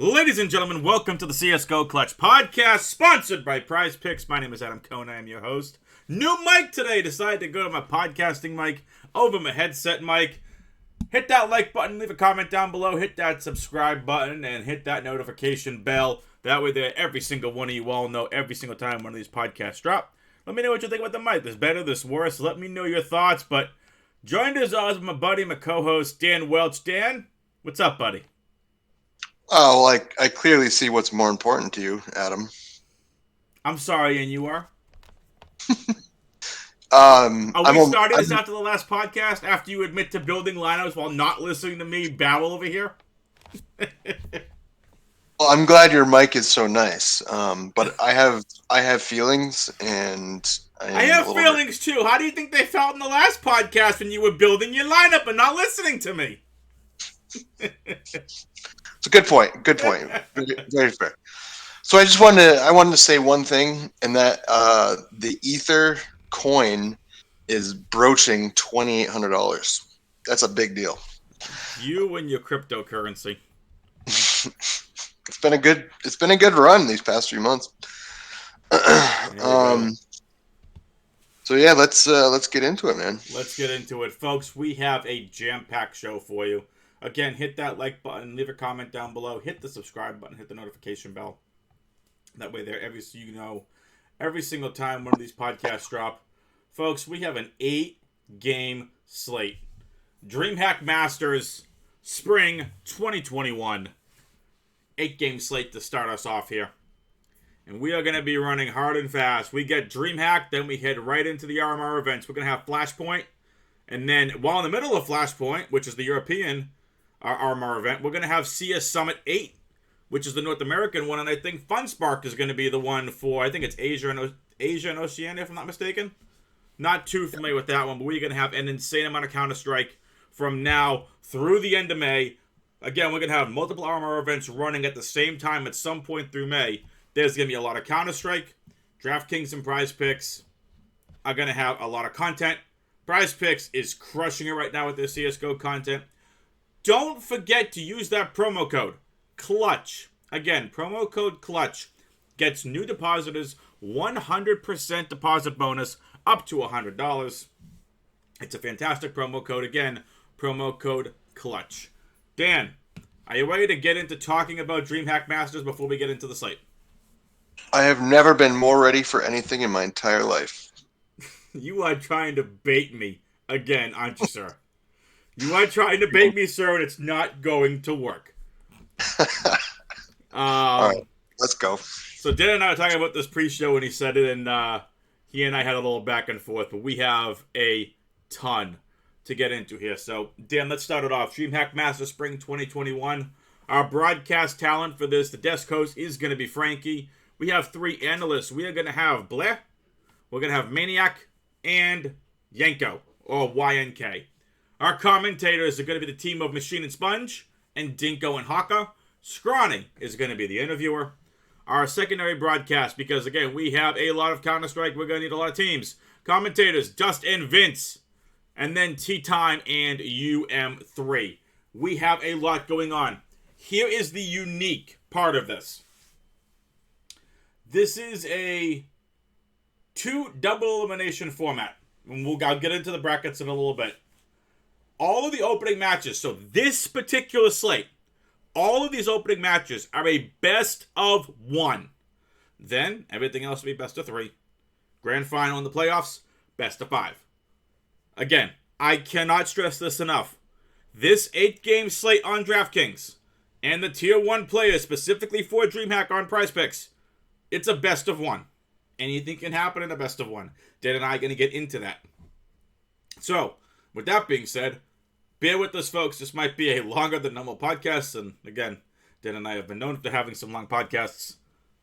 Ladies and gentlemen, welcome to the CSGO Clutch podcast, sponsored by Prize Picks. My name is Adam Cohn. I am your host. New mic today. Decided to go to my podcasting mic over my headset mic. Hit that like button, leave a comment down below, hit that subscribe button, and hit that notification bell. That way there, every single one of you all know every single time one of these podcasts drop. Let me know what you think about the mic. This better, this worse. Let me know your thoughts. But joined as always with my buddy, my co-host, Dan Welch. Dan, what's up, buddy? Oh, well, I clearly see what's more important to you, Adam. I'm sorry, and you are? Are we starting this after the last podcast? After you admit to building lineups while not listening to me babble over here? Well, I'm glad your mic is so nice. But I have feelings, and I have feelings too. How do you think they felt in the last podcast when you were building your lineup and not listening to me? It's a good point. Good point. Very fair. So I wanted to say one thing, and that the Ether coin is broaching $2,800. That's a big deal. You and your cryptocurrency. It's been a good run these past few months. So yeah, let's get into it, man. Let's get into it, folks. We have a jam-packed show for you. Again, hit that like button, leave a comment down below, hit the subscribe button, hit the notification bell. That way there, every single time one of these podcasts drop. Folks, we have an 8-game slate. Dreamhack Masters Spring 2021. 8-game slate to start us off here. And we are going to be running hard and fast. We get Dreamhack, then we head right into the RMR events. We're going to have Flashpoint. And then, while in the middle of Flashpoint, which is the European RMR event, we're going to have CS Summit 8, which is the North American one. And I think FunSpark is going to be the one for, I think it's Asia and Oceania, if I'm not mistaken. Not too familiar with that one, but we're going to have an insane amount of Counter-Strike from now through the end of May. Again, we're going to have multiple RMR events running at the same time at some point through May. There's going to be a lot of Counter-Strike. Draftkings and Prize Picks are going to have a lot of content. Prize Picks is crushing it right now with their CSGO content. Don't forget to use that promo code, CLUTCH. Again, promo code CLUTCH gets new depositors 100% deposit bonus up to $100. It's a fantastic promo code. Again, promo code CLUTCH. Dan, are you ready to get into talking about Dreamhack Masters before we get into the slate? I have never been more ready for anything in my entire life. You are trying to bait me again, aren't you, sir? You are trying to bait me, sir, and it's not going to work. All right, let's go. So Dan and I were talking about this pre-show, and he said it, and he and I had a little back and forth, but we have a ton to get into here. So, Dan, let's start it off. Dreamhack Masters Spring 2021. Our broadcast talent for this, the desk host, is going to be Frankie. We have 3 analysts. We are going to have Blair, we're going to have Maniac, and Yanko, or YNK. Our commentators are going to be the team of Machine and Sponge, and Dinko and Haka. Scrawny is going to be the interviewer. Our secondary broadcast, because again, we have a lot of Counter-Strike, we're going to need a lot of teams. Commentators, Dust and Vince, and then T-Time and UM3. We have a lot going on. Here is the unique part of this. This is a 2 double elimination format. And I'll get into the brackets in a little bit. All of the opening matches, so this particular slate, all of these opening matches are a best of 1. Then, everything else will be best of 3. Grand final in the playoffs, best of 5. Again, I cannot stress this enough. This 8-game slate on DraftKings and the Tier 1 players specifically for Dreamhack on Prize Picks, it's a best of 1. Anything can happen in a best of 1. Dan and I are going to get into that. So, with that being said, bear with us, folks. This might be a longer than normal podcast. And again, Dan and I have been known for having some long podcasts.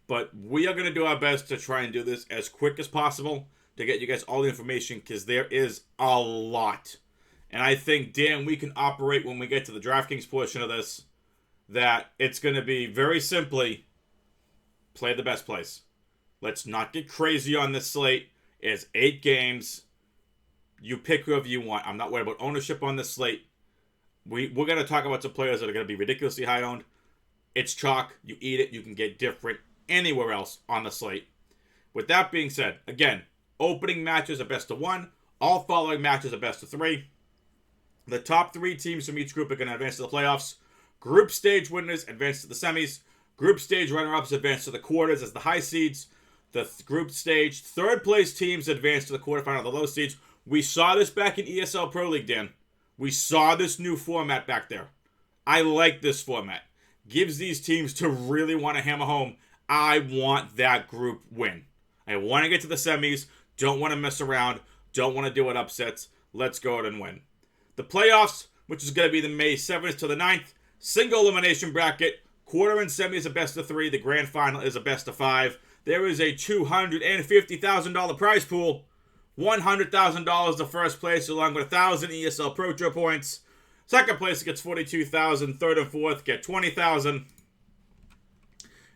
But we are going to do our best to try and do this as quick as possible to get you guys all the information, because there is a lot. And I think, Dan, we can operate when we get to the DraftKings portion of this, that it's going to be very simply play the best plays. Let's not get crazy on this slate. It's 8 games. You pick whoever you want. I'm not worried about ownership on this slate. We're going to talk about some players that are going to be ridiculously high owned. It's chalk. You eat it. You can get different anywhere else on the slate. With that being said, again, opening matches are best of 1. All following matches are best of 3. The top 3 teams from each group are going to advance to the playoffs. Group stage winners advance to the semis. Group stage runner-ups advance to the quarters as the high seeds. The group stage third place teams advance to the quarterfinal, the low seeds. We saw this back in ESL Pro League, Dan. We saw this new format back there. I like this format. Gives these teams to really want to hammer home, I want that group win. I want to get to the semis. Don't want to mess around. Don't want to do it upsets. Let's go out and win. The playoffs, which is going to be the May 7th to the 9th. Single elimination bracket. Quarter and semi is a best of 3. The grand final is a best of 5. There is a $250,000 prize pool. $100,000 the first place, along with 1,000 ESL Pro Tour points. Second place gets $42,000. Third and fourth get $20,000.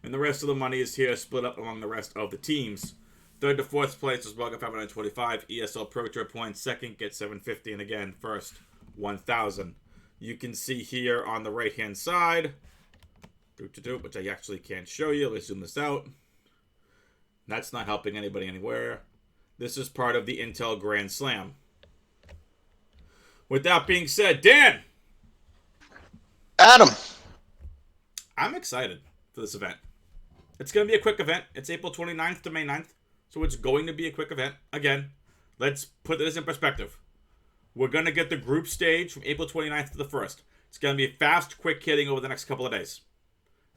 And the rest of the money is here, split up among the rest of the teams. Third to fourth place is well get 525 ESL Pro Tour points. Second gets 750, and again, first 1,000. You can see here on the right-hand side, which I actually can't show you. Let's zoom this out. That's not helping anybody anywhere. This is part of the Intel Grand Slam. With that being said, Dan! Adam! I'm excited for this event. It's going to be a quick event. It's April 29th to May 9th. So it's going to be a quick event. Again, let's put this in perspective. We're going to get the group stage from April 29th to the 1st. It's going to be fast, quick hitting over the next couple of days.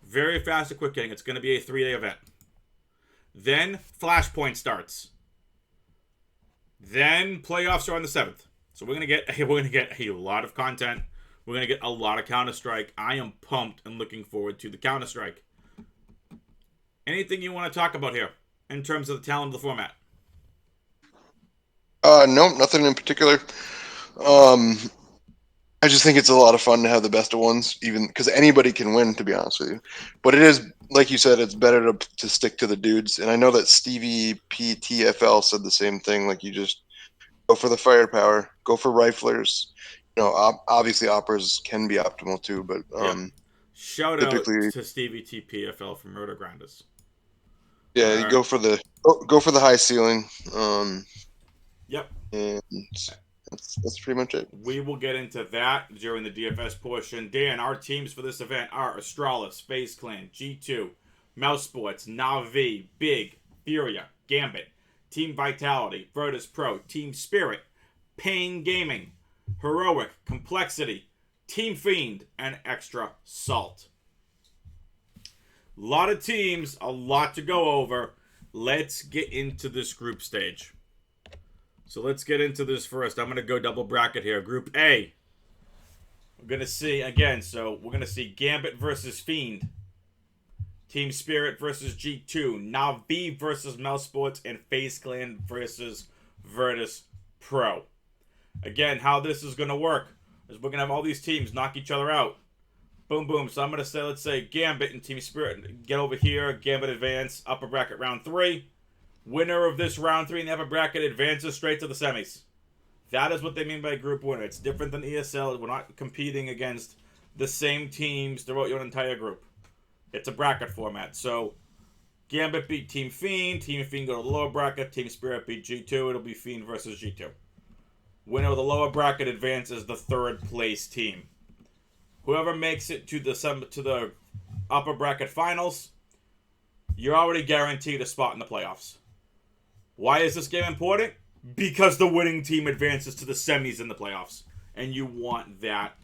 Very fast and quick hitting. It's going to be a 3-day event. Then Flashpoint starts. Then playoffs are on the 7th. So we're going to get a lot of content. We're going to get a lot of Counter-Strike. I am pumped and looking forward to the Counter-Strike. Anything you want to talk about here in terms of the talent of the format? No, nothing in particular. I just think it's a lot of fun to have the best of ones, even because anybody can win, to be honest with you. But it is, like you said, it's better to stick to the dudes. And I know that Stevie PTFL said the same thing. Like, you just go for the firepower, go for riflers. You know, obviously operas can be optimal too, but shout out to Stevie TPFL from Roto Grinders. Yeah, you go for the high ceiling. Yep. And that's pretty much it. We will get into that during the DFS portion. Dan, our teams for this event are Astralis, FaZe Clan, G2, Mouse Sports, Navi, Big, Furia, Gambit, Team Vitality, Virtus Pro, Team Spirit, Pain Gaming, Heroic, Complexity, Team Fiend, and Extra Salt. A lot of teams, a lot to go over. Let's get into this group stage. So let's get into this first. I'm going to go double bracket here. Group A. We're going to see, again, so we're going to see Gambit versus Fiend. Team Spirit versus G2. Navi versus Mouse Sports. And FaZe Clan versus Virtus Pro. Again, how this is going to work is we're going to have all these teams knock each other out. Boom, boom. So I'm going to say, let's say Gambit and Team Spirit get over here. Gambit advance, upper bracket round 3. Winner of this round 3 in the upper bracket advances straight to the semis. That is what they mean by group winner. It's different than ESL. We're not competing against the same teams throughout your entire group. It's a bracket format. So Gambit beat Team Fiend. Team Fiend go to the lower bracket. Team Spirit beat G2. It'll be Fiend versus G2. Winner of the lower bracket advances the third place team. Whoever makes it to the upper bracket finals, you're already guaranteed a spot in the playoffs. Why is this game important? Because the winning team advances to the semis in the playoffs. And you want that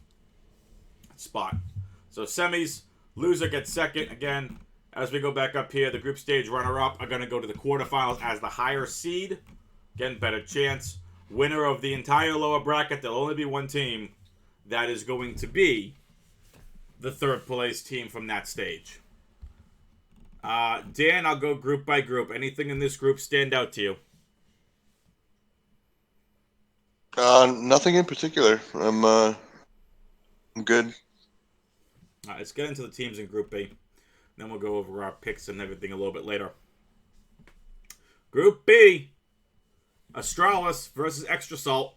spot. So semis, loser gets second. Again, as we go back up here, the group stage runner-up are going to go to the quarterfinals as the higher seed. Again, better chance. Winner of the entire lower bracket, there'll only be one team. That is going to be the third place team from that stage. Dan, I'll go group by group. Anything in this group stand out to you? Nothing in particular. I'm good. Let's get into the teams in Group B. Then we'll go over our picks and everything a little bit later. Group B. Astralis versus Extra Salt.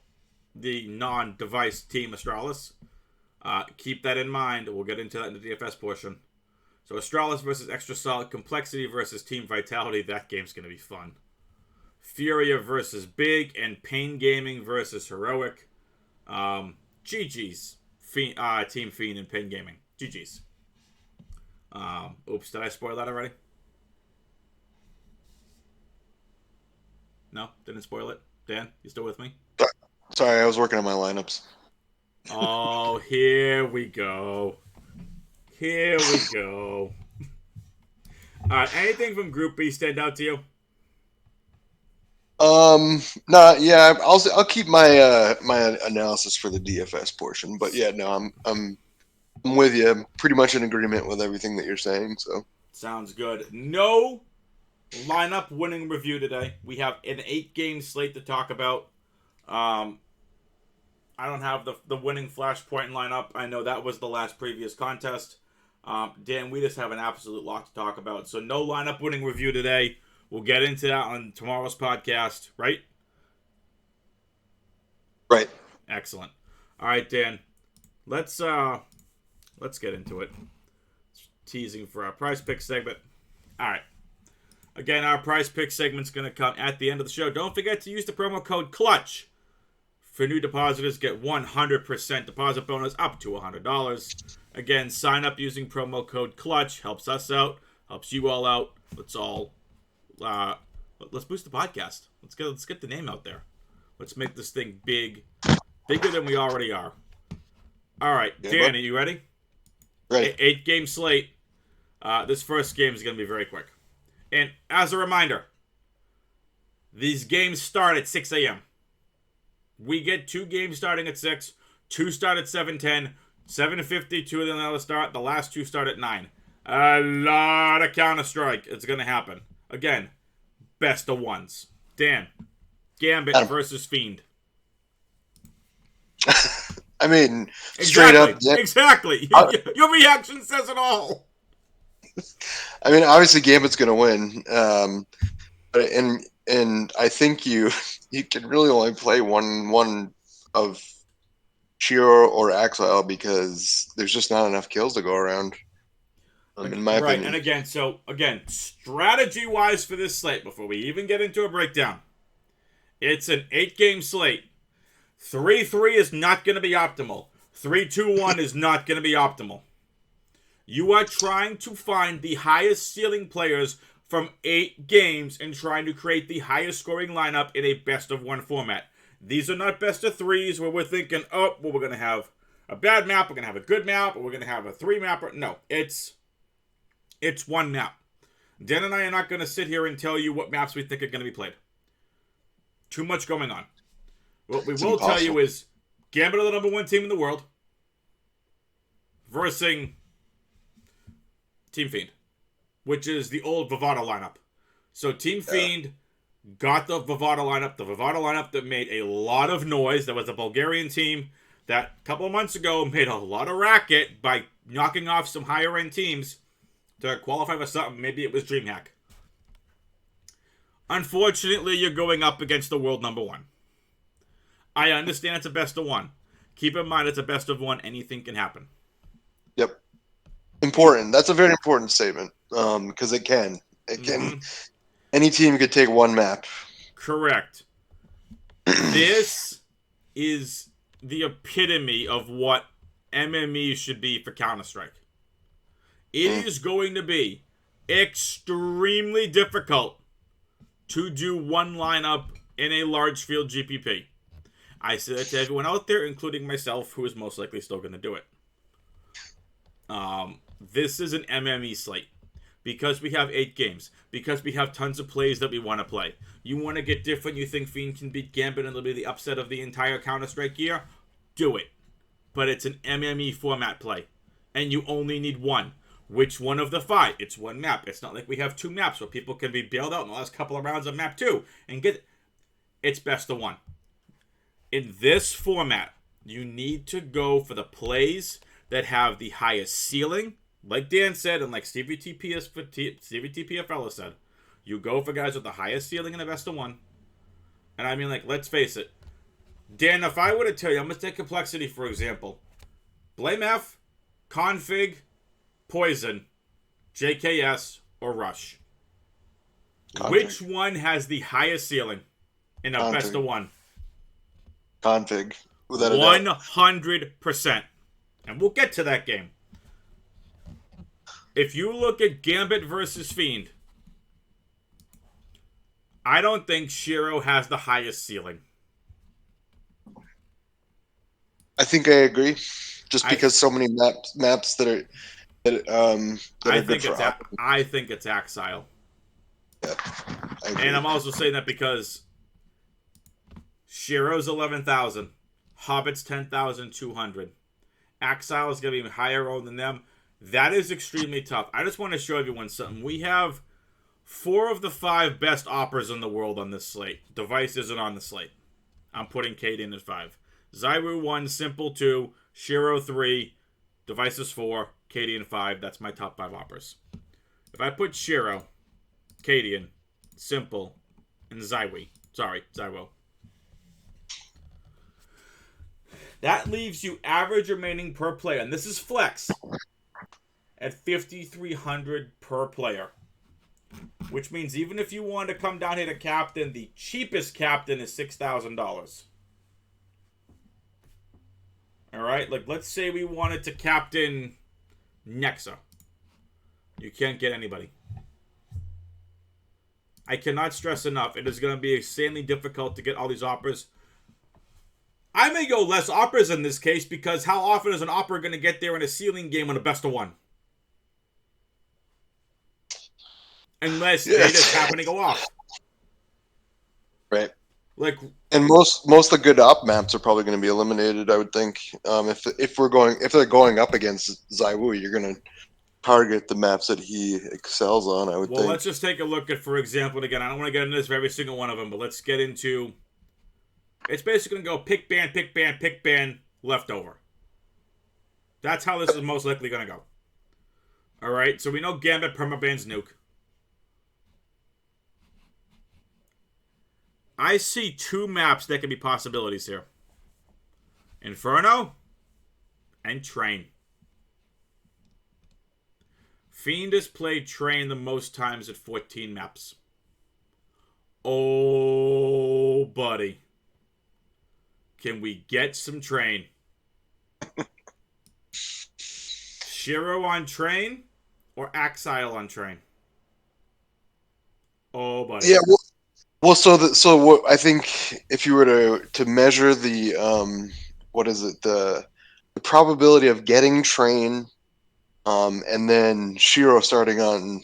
The non-device team Astralis. Keep that in mind. We'll get into that in the DFS portion. So Astralis versus Extra Solid, Complexity versus Team Vitality. That game's going to be fun. Furia versus Big, and Pain Gaming versus Heroic. GG's. Team Fiend and Pain Gaming. GG's. Oops, did I spoil that already? No? Didn't spoil it? Dan, you still with me? Sorry, I was working on my lineups. Oh, here we go. Here we go. Anything from Group B stand out to you? No, yeah, I'll keep my my analysis for the DFS portion, but yeah, no, I'm with you. I'm pretty much in agreement with everything that you're saying. So sounds good. No lineup winning review today. We have an 8-game slate to talk about. I don't have the winning Flashpoint lineup. I know that was the last previous contest. Dan, we just have an absolute lot to talk about. So no lineup winning review today. We'll get into that on tomorrow's podcast, right? Right. Excellent. All right, Dan. Let's get into it. Teasing for our prize pick segment. All right. Again, our prize pick segment's going to come at the end of the show. Don't forget to use the promo code CLUTCH. For new depositors, get 100% deposit bonus up to $100. Again, sign up using promo code CLUTCH. Helps us out. Helps you all out. Let's boost the podcast. Let's get the name out there. Let's make this thing bigger than we already are. All right, yeah, Dan, are you ready? Ready. 8-game slate. This first game is going to be very quick. And as a reminder, these games start at 6 a.m. We get 2 games starting at 6, 2 start at 7:10, 7:50, 2 of them will start. The last 2 start at 9. A lot of Counter-Strike. It's going to happen. Again, best of ones. Dan, Gambit versus Fiend. I mean, straight up. Yeah. Exactly. Your reaction says it all. I mean, obviously, Gambit's going to win. And I think you can really only play one of Shiro or Axile because there's just not enough kills to go around. In my opinion. And again, strategy-wise for this slate, before we even get into a breakdown, it's an 8-game slate. 3-3 is not going to be optimal. 3-2-1 is not going to be optimal. You are trying to find the highest ceiling players from 8 games and trying to create the highest scoring lineup in a best-of-1 format. These are not best-of-3s where we're thinking, we're going to have a bad map, we're going to have a good map, or we're going to have a 3-mapper. No, it's one map. Dan and I are not going to sit here and tell you what maps we think are going to be played. Too much going on. What we will tell you is Gambit are the number 1 team in the world versus Team Fiend, which is the old Vivada lineup. So Team Fiend got the Vivada lineup that made a lot of noise. That was a Bulgarian team that a couple of months ago made a lot of racket by knocking off some higher-end teams to qualify for something. Maybe it was Dreamhack. Unfortunately, you're going up against the world number 1. I understand it's a best of 1. Keep in mind it's a best of 1. Anything can happen. Yep. Important. That's a very important statement. Because it can. Any team could take one map. Correct. This is the epitome of what MME should be for Counter-Strike. It is going to be extremely difficult to do one lineup in a large field GPP. I say that to everyone out there, including myself, who is most likely still going to do it. This is an MME slate. Because we have 8 games. Because we have tons of plays that we want to play. You want to get different, you think Fiend can beat Gambit and it'll be the upset of the entire Counter-Strike year? Do it. But it's an MME format play. And you only need one. Which one of the 5? It's one map. It's not like we have 2 maps where people can be bailed out in the last couple of rounds of map 2 and get it. It's best of 1. In this format, you need to go for the plays that have the highest ceiling, like Dan said, and like CVTPFL said. You go for guys with the highest ceiling in the best of 1. And I mean, like, let's face it. Dan, if I were to tell you, I'm going to take Complexity, for example. Blame F, Config, Poison, JKS, or Rush? Config. Which one has the highest ceiling in a best of one? Config, without a doubt. 100%. And we'll get to that game. If you look at Gambit versus Fiend, I don't think Shiro has the highest ceiling. I think I agree. Just because so many maps that are good for I think it's Axile. Yeah, I agree. And I'm also saying that because Shiro's 11,000, Hobbit's 10,200. Axile is going to be higher roll than them. That is extremely tough. I just want to show everyone something. We have 4 of the 5 best operas in the world on this slate. Device isn't on the slate. I'm putting Kate in at 5. Zyru 1, Simple 2, Shiro 3, Devices 4, Cadian 5. That's my top 5 operas. If I put Shiro, Cadian, Simple, and Zywo. That leaves you average remaining per player, and this is flex, at 5,300 per player. Which means even if you want to come down here to captain, the cheapest captain is $6,000. Alright, like let's say we wanted to captain Nexa. You can't get anybody. I cannot stress enough, it is going to be insanely difficult to get all these operas. I may go less operas in this case because how often is an opera going to get there in a ceiling game on a best of one? Unless they just happen to go off. Right. Like, and most of the good op maps are probably going to be eliminated, I would think. If they're going up against Zywu, you're going to target the maps that he excels on, I would think. Well, let's just take a look at, for example, and again, I don't want to get into this for every single one of them, but let's get into... It's basically going to go pick ban, leftover. That's how this is most likely going to go. Alright, so we know Gambit permabans nuke. I see 2 maps that could be possibilities here. Inferno and Train. Fiend has played Train the most times at 14 maps. Oh, buddy. Can we get some Train? Shiro on Train or Axile on Train? Oh, buddy. Yeah, well, so what I think if you were to measure the the probability of getting Train, and then Shiro starting on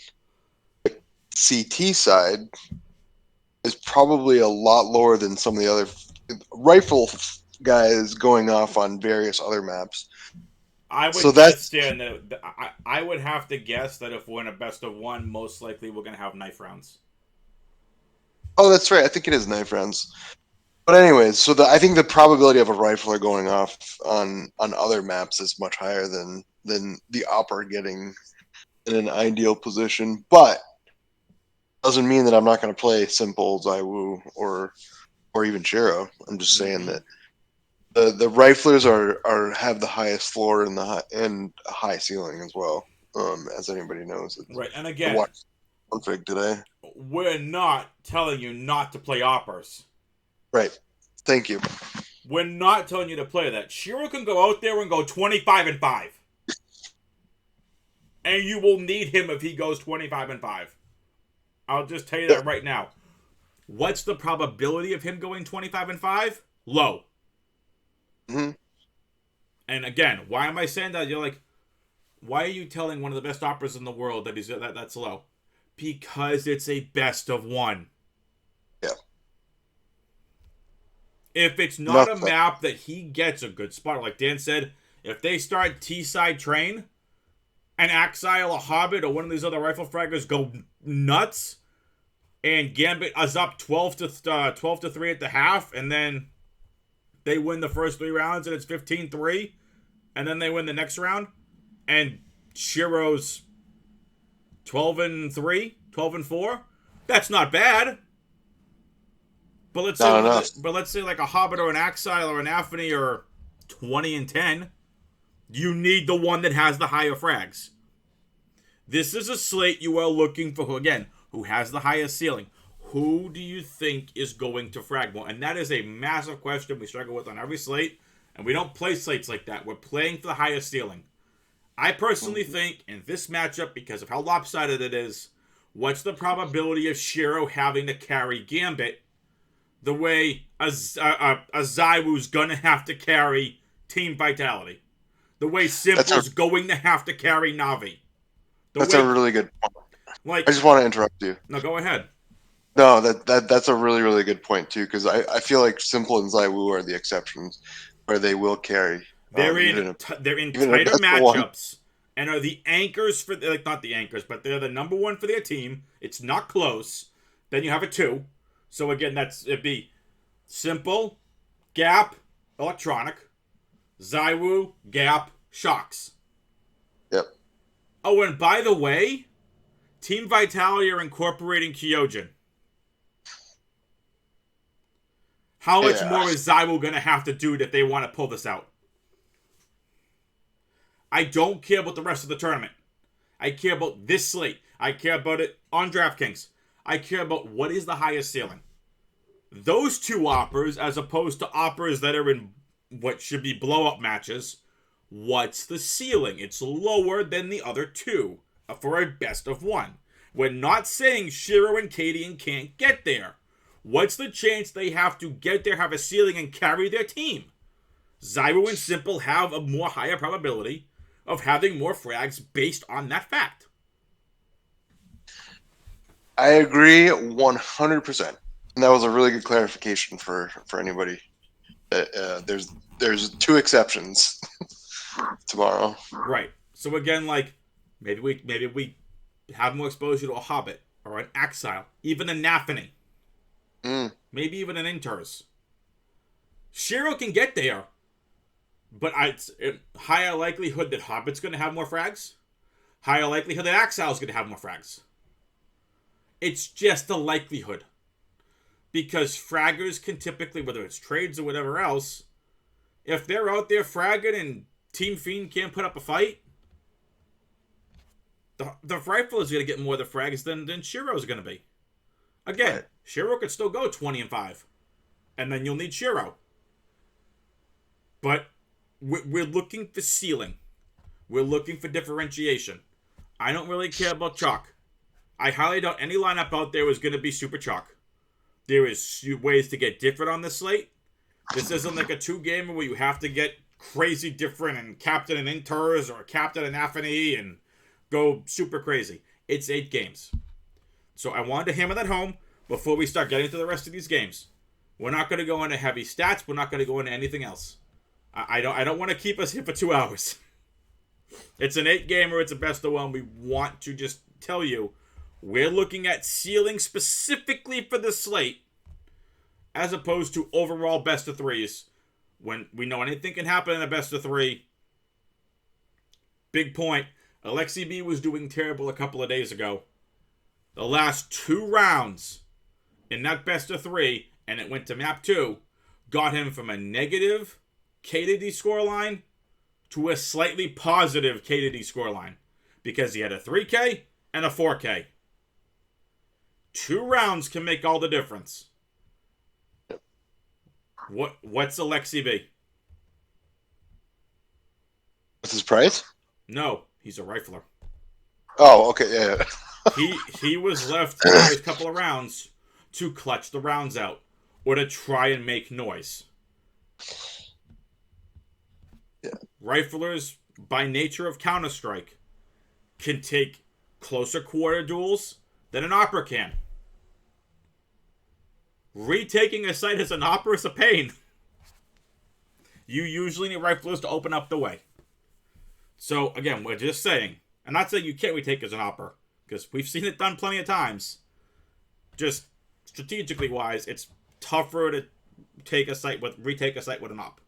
the CT side is probably a lot lower than some of the other rifle guys going off on various other maps. I would guess, Dan, that I would have to guess that if we're in a best of one, most likely we're going to have knife rounds. Oh, that's right. I think it is knife rounds. But anyways, so I think the probability of a rifler going off on other maps is much higher than the opera getting in an ideal position. But doesn't mean that I'm not going to play Simple, Zywu, or even Shiro. I'm just saying that the riflers have the highest floor and a high ceiling as well, as anybody knows. Right, and again, config today. We're not telling you not to play operas. Right. Thank you. We're not telling you to play that. Shiro can go out there and go 25-5. And you will need him if he goes 25-5. I'll just tell you that right now. What's the probability of him going 25-5? Low. Mm-hmm. And again, why am I saying that? You're like, why are you telling one of the best operas in the world that that's low? Because it's a best of one. Yeah. If it's not a map that he gets a good spot, like Dan said, if they start T-side Train and Axile, a Hobbit, or one of these other rifle fraggers go nuts, and Gambit is up 12 to 3 at the half, and then they win the first 3 rounds and it's 15-3, and then they win the next round, and Shiro's 12-3, 12-4. That's not bad. But let's say like a Hobbit or an Axile or an Aphany or 20-10. You need the one that has the higher frags. This is a slate you are looking for, who has the highest ceiling. Who do you think is going to frag more? And that is a massive question we struggle with on every slate. And we don't play slates like that. We're playing for the highest ceiling. I personally think in this matchup, because of how lopsided it is, what's the probability of Shiro having to carry Gambit the way a Zywoo's going to have to carry Team Vitality? The way Simple's going to have to carry Navi? That's a really good point. Like, I just want to interrupt you. No, go ahead. No, that's a really, really good point, too, because I feel like Simple and Zywoo are the exceptions where they will carry. They're in tighter matchups and are the anchors for, like, not the anchors, but they're the number one for their team. It's not close. Then you have a 2. So, again, it'd be Simple, Gap, Electronic, Zywoo, Gap, Shocks. Yep. Oh, and by the way, Team Vitality are incorporating Kyojin. How much more is Zywoo going to have to do if they want to pull this out? I don't care about the rest of the tournament. I care about this slate. I care about it on DraftKings. I care about what is the highest ceiling. Those 2 oppers, as opposed to oppers that are in what should be blow-up matches, what's the ceiling? It's lower than the other 2 for a best of 1. We're not saying Shiro and Katie can't get there. What's the chance they have to get there, have a ceiling, and carry their team? Zywoo and Simple have a more higher probability of having more frags based on that fact. I agree 100%. And that was a really good clarification for anybody. There's 2 exceptions tomorrow. Right. So again, like, maybe we have more exposure to a Hobbit or an Axile, even a Nafany. Maybe even an Inters. Shiro can get there, but it's higher likelihood that Hobbit's going to have more frags. Higher likelihood that Axile's going to have more frags. It's just a likelihood. Because fraggers can typically, whether it's trades or whatever else, if they're out there fragging and Team Fiend can't put up a fight, the rifle is going to get more of the frags than Shiro's going to be. Again, right. Shiro could still go 20-5. And then you'll need Shiro. But we're looking for ceiling. We're looking for differentiation. I don't really care about chalk. I highly doubt any lineup out there is going to be super chalk. There is ways to get different on this slate. This isn't like a 2-gamer where you have to get crazy different and captain an Inters or captain an Nafany and go super crazy. It's 8 games. So I wanted to hammer that home before we start getting to the rest of these games. We're not going to go into heavy stats. We're not going to go into anything else. I don't want to keep us here for 2 hours. It's an 8-gamer. It's a best of 1. We want to just tell you we're looking at ceiling specifically for the slate as opposed to overall best of 3s. When we know anything can happen in a best of 3. Big point. Alexi B was doing terrible a couple of days ago. The last 2 rounds in that best of 3, and it went to map 2, got him from a negative K to D scoreline to a slightly positive K to D scoreline because he had a 3K and a 4K. 2 rounds can make all the difference. What's Alexi B? What's his price? No, he's a rifler. Oh, okay, yeah. He was left for a couple of rounds to clutch the rounds out or to try and make noise. Yeah. Riflers, by nature of Counter-Strike, can take closer quarter duels than an opera can. Retaking a site as an opera is a pain. You usually need riflers to open up the way. So, again, we're just saying, I'm not saying you can't retake as an opera, because we've seen it done plenty of times. Just strategically wise, it's tougher to retake a site with an op.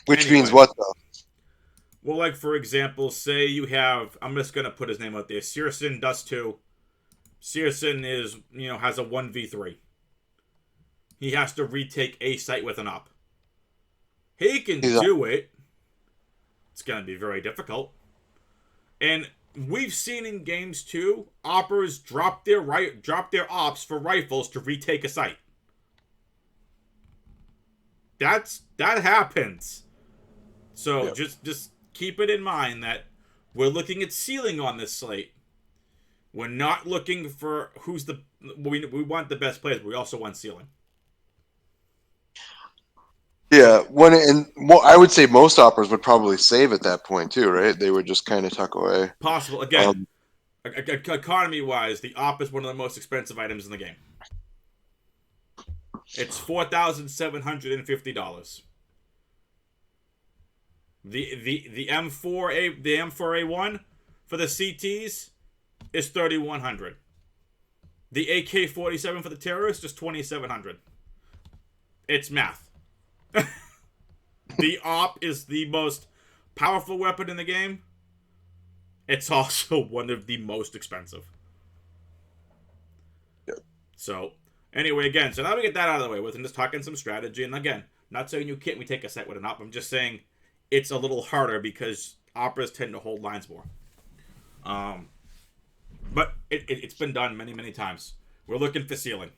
Which means what, though? Well, like, for example, say you have, I'm just going to put his name out there, Searson Dust 2. Searson is, has a 1v3. He has to retake a site with an op. He can do it. it's going to be very difficult. And we've seen in games too, operas drop their ops for rifles to retake a site. That happens. So Yep. just keep it in mind that we're looking at ceiling on this slate. We're not looking for who's the. We want the best players, but we also want ceiling. Yeah, I would say most operas would probably save at that point too, right? They would just kind of tuck away. Possible again. Economy wise, the op is one of the most expensive items in the game. It's $4,750. The M4A1 for the CTs is $3,100. The AK-47 for the terrorists is $2,700. It's math. The op is the most powerful weapon in the game. It's also one of the most expensive. Yep. So, anyway, again, so now we get that out of the way with and just talking some strategy. And again, not saying you can't retake a set with an op. I'm just saying it's a little harder because operas tend to hold lines more. But it's been done many, many times. We're looking for ceiling.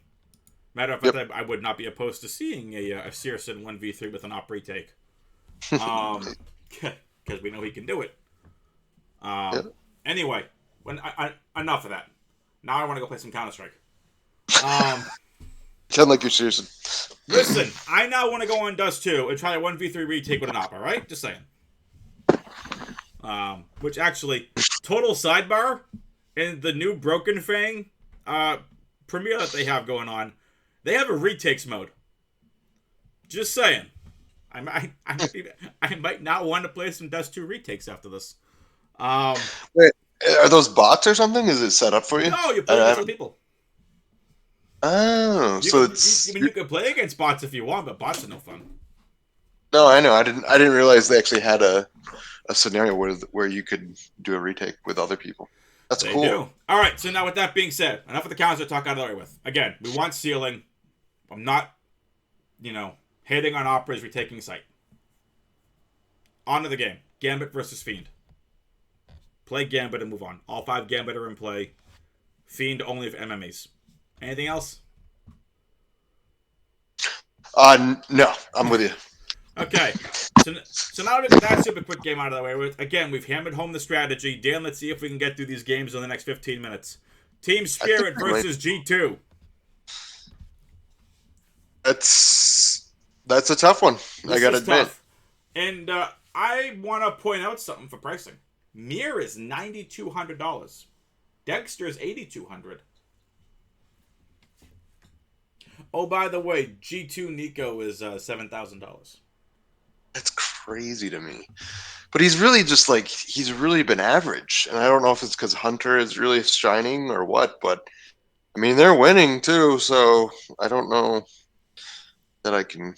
Matter of fact, I would not be opposed to seeing a Searson 1v3 with an op retake. Because we know he can do it. Anyway, enough of that. Now I want to go play some Counter-Strike. Sound like you're serious. Listen, I now want to go on Dust 2 and try a 1v3 retake with an op, alright? Just saying. Which actually, total sidebar, in the new Broken Fang premiere that they have going on, they have a retakes mode. Just saying. I might not want to play some Dust 2 retakes after this. Wait, are those bots or something? Is it set up for you? No, you play against other people. Oh, You can play against bots if you want, but bots are no fun. No, I know. I didn't realize they actually had a scenario where you could do a retake with other people. That's cool. Do. All right. So now, with that being said, enough of the counter talk out of the way with. Again, we want ceiling. I'm not, hating on operas retaking site. On to the game. Gambit versus Fiend. Play Gambit and move on. All 5 Gambit are in play. Fiend only for MMEs. Anything else? No, I'm with you. Okay. So now we get that super quick game out of the way with. Again, we've hammered home the strategy. Dan, let's see if we can get through these games in the next 15 minutes. Team Spirit versus G2. That's a tough one. I gotta admit. Tough. And I want to point out something for pricing. Mir is $9,200. Dexter is $8,200. Oh, by the way, G2 Nico is $7,000. That's crazy to me. But he's really he's really been average. And I don't know if it's because Hunter is really shining or what, but I mean, they're winning too, so I don't know that I can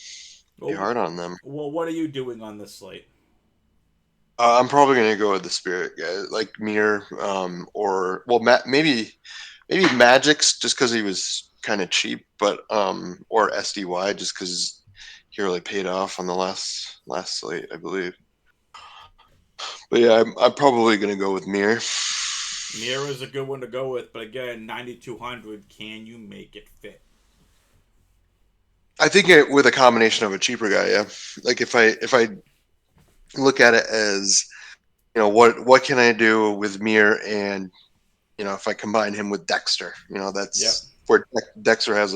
be hard on them. Well, what are you doing on this slate? I'm probably going to go with the Spirit guy, like Mir, maybe Magic's just because he was kind of cheap, but or SDY just because he really paid off on the last slate, I believe. But yeah, I'm probably going to go with Mir. Mir is a good one to go with, but again, 9,200. Can you make it fit? I think with a combination of a cheaper guy, yeah. Like if I look at it as, what can I do with Mir, and if I combine him with Dexter, that's where Dexter has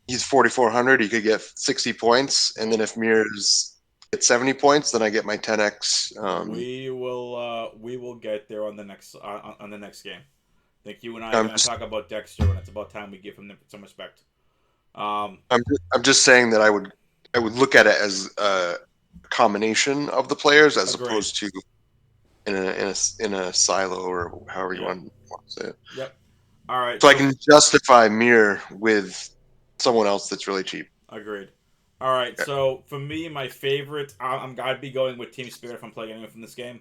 he's 4,400. He could get 60 points, and then if Mir's at 70 points, then I get my 10x. We will get there on the next game. I think you and I are going to talk about Dexter, and it's about time we give him some respect. I'm just saying that I would look at it as a combination of the players as opposed to in a silo or however you want to say it. Yep. All right. So I can justify Mir with someone else that's really cheap. Agreed. All right. Okay. So for me, my favorite, I'd be going with Team Spirit if I'm playing anyone from this game.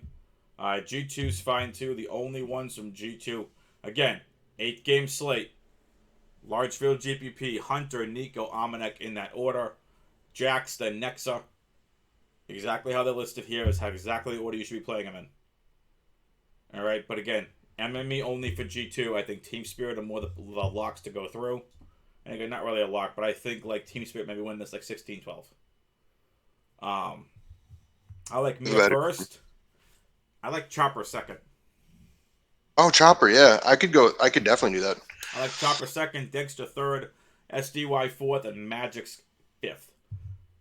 G2's fine too. The only ones from G2. Again, 8-game slate. Largefield GPP, Hunter, Nico, Amanek in that order. Jax, then Nexa. Exactly how they're listed here is how exactly the order you should be playing them in. Alright, but again, MME only for G2. I think Team Spirit are more the locks to go through. And again, not really a lock, but I think like Team Spirit maybe win this like 16-12. I like Mia first. I like Chopper second. Oh, Chopper, yeah. I could definitely do that. I like Chopper second, Dexter third, SDY fourth, and Magic's fifth.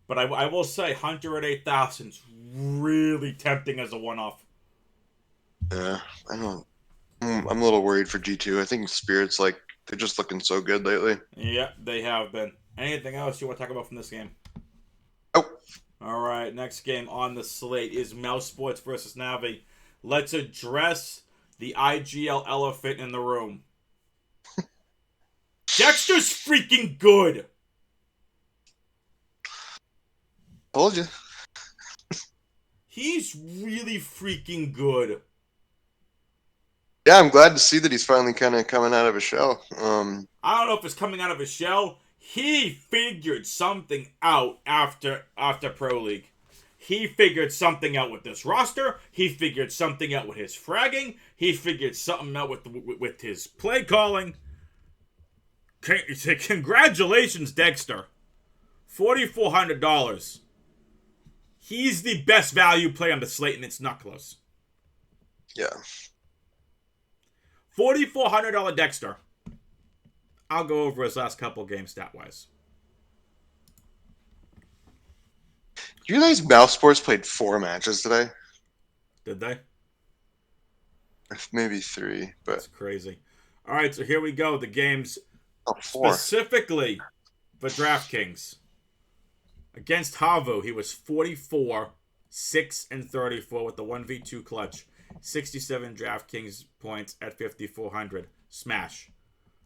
But I will say Hunter at 8,000 is really tempting as a one-off. Yeah, I don't. I'm a little worried for G2. I think Spirit's like, they're just looking so good lately. Yeah, they have been. Anything else you want to talk about from this game? Oh. All right, next game on the slate is Mouse Sports versus Navi. Let's address the IGL elephant in the room. Dexter's freaking good. Told you. He's really freaking good. Yeah, I'm glad to see that he's finally kind of coming out of his shell. I don't know if it's coming out of his shell. He figured something out after Pro League. He figured something out with this roster. He figured something out with his fragging. He figured something out with his play calling. Congratulations, Dexter. $4,400. He's the best value play on the slate, and it's not close. Yeah. $4,400 Dexter. I'll go over his last couple games stat-wise. You realize Mouse Sports played 4 matches today? Did they? Maybe 3, but... That's crazy. All right, so here we go. The games 4. Specifically for DraftKings. Against Havu, he was 44, 6, and 34 with the 1v2 clutch. 67 DraftKings points at 5,400. Smash.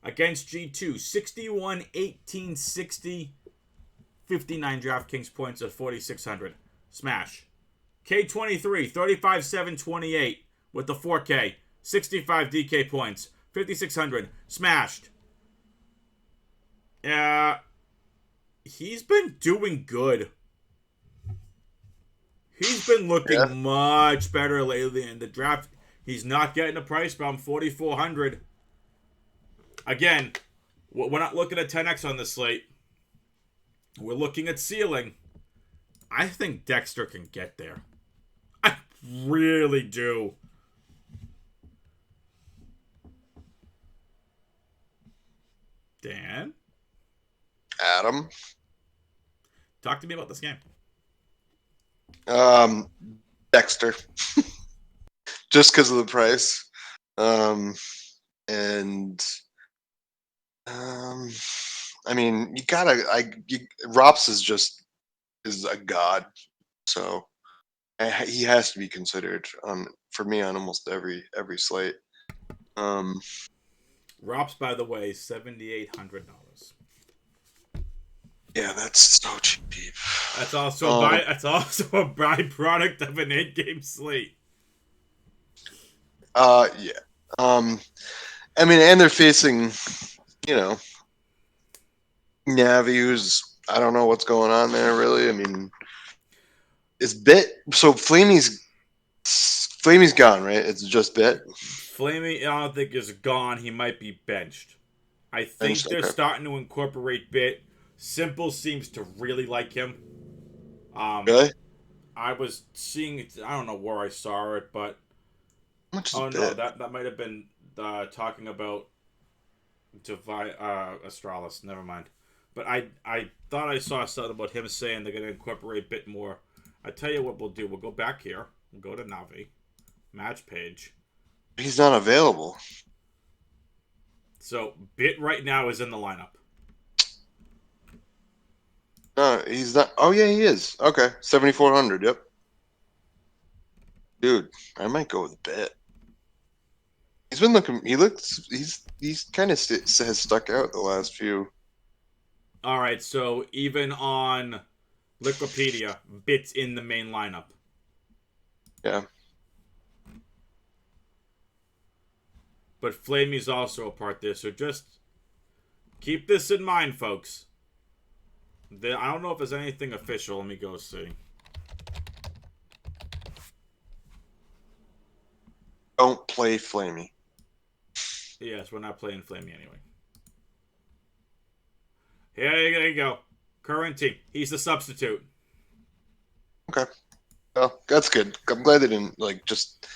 Against G2, 61, 18, 60, 59 DraftKings points at 4,600. Smash. K23, 35, 7, 28 with the 4K. 65 DK points. 5,600. Smashed. He's been doing good. He's been looking much better lately in the draft. He's not getting a price bomb, 4,400. Again, we're not looking at 10x on this slate. We're looking at ceiling. I think Dexter can get there. I really do. Dan? Adam? Talk to me about this game. Dexter. Just because of the price. I mean, you gotta. Rops is a god, so he has to be considered for me on almost every slate. Rops, by the way, $7,800. Yeah, that's so cheap. That's also a byproduct of an 8-game slate. Yeah. I mean, and they're facing, Navi, who's, I don't know what's going on there, really. I mean, is Bit, so Flamey's gone, right? It's just Bit? Flamey, I don't think is gone. He might be benched. I think they're starting to incorporate Bit. Simple seems to really like him. Really? I was seeing it, I don't know where I saw it, but no, that might have been talking about Astralis. Never mind. But I thought I saw something about him saying they're going to incorporate a bit more. I tell you what we'll do. We'll go back here. We'll go to Navi. Match page. He's not available. So, Bit right now is in the lineup. No, he's not. Oh, yeah, he is. Okay. 7,400. Yep. Dude, I might go with Bit. He's been looking. He's kind of has stuck out the last few. All right, so even on Wikipedia, Bit's in the main lineup. Yeah. But Flamey's also a part there, so just keep this in mind, folks. I don't know if there's anything official. Let me go see. Don't play Flamey. Yes, we're not playing Flamey anyway. Here you go. Current team. He's the substitute. Okay. Well, that's good. I'm glad they didn't just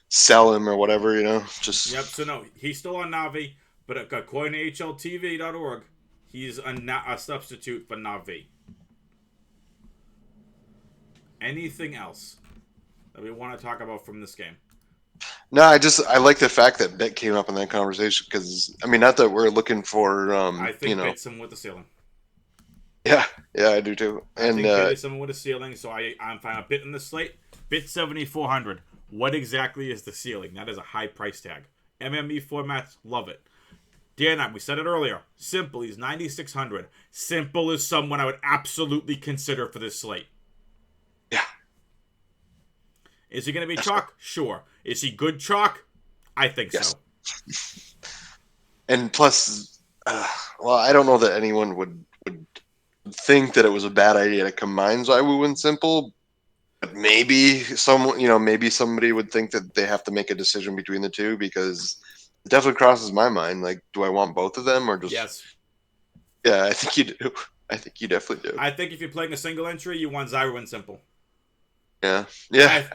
sell him or whatever, just. Yep, so no, he's still on Navi, but according to HLTV.org, he's a substitute for Navi. Anything else that we want to talk about from this game? No, I like the fact that Bit came up in that conversation because, not that we're looking for, I think Bit's someone with a ceiling. Yeah, I do too. I think Bit is someone with a ceiling, so I'm fine with Bit in the slate. Bit 7,400. What exactly is the ceiling? That is a high price tag. MME formats, love it. Dan, we said it earlier. Simple, he's 9,600. Simple is someone I would absolutely consider for this slate. Yeah. Is he going to be chalk? Sure. Is he good chalk? I think so. And plus, I don't know that anyone would think that it was a bad idea to combine Zywoo and Simple, but maybe maybe somebody would think that they have to make a decision between the two, because it definitely crosses my mind. Like, do I want both of them or just? Yes. Yeah, I think you do. I think you definitely do. I think if you're playing a single entry, you want Zywoo and Simple. Yeah,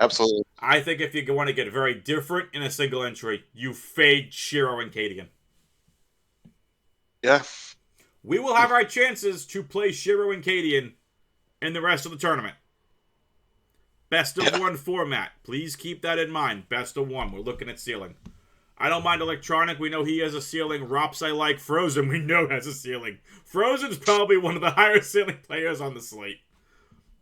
absolutely. I think if you want to get very different in a single entry, you fade Shiro and Cadian. Yeah. We will have our chances to play Shiro and Cadian in the rest of the tournament. Best of one format. Please keep that in mind. Best of one. We're looking at ceiling. I don't mind Electronic. We know he has a ceiling. Rops I like. Frozen we know has a ceiling. Frozen's probably one of the higher ceiling players on the slate.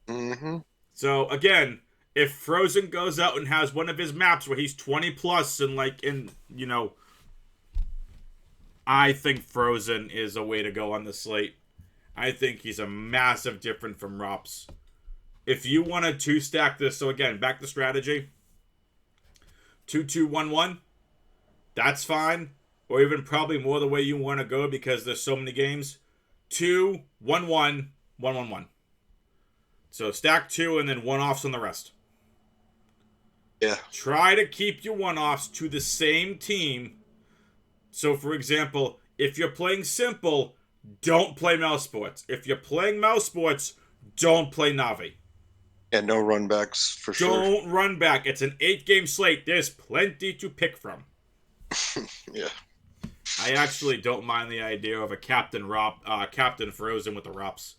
Mm-hmm. So, again, if Frozen goes out and has one of his maps where he's 20 plus and I think Frozen is a way to go on the slate. I think he's a massive difference from Rops. If you want to two-stack this, so again, back to strategy. 2-2-1-1. That's fine. Or even probably more the way you want to go because there's so many games. 2-1-1-1-1-1. So stack 2 and then one-offs on the rest. Yeah. Try to keep your one-offs to the same team. So, for example, if you're playing Simple, don't play Mouse Sports. If you're playing Mouse Sports, don't play Navi. Yeah, no runbacks for sure. Don't run back. It's an 8-game slate. There's plenty to pick from. Yeah. I actually don't mind the idea of a Captain Frozen with the Rops.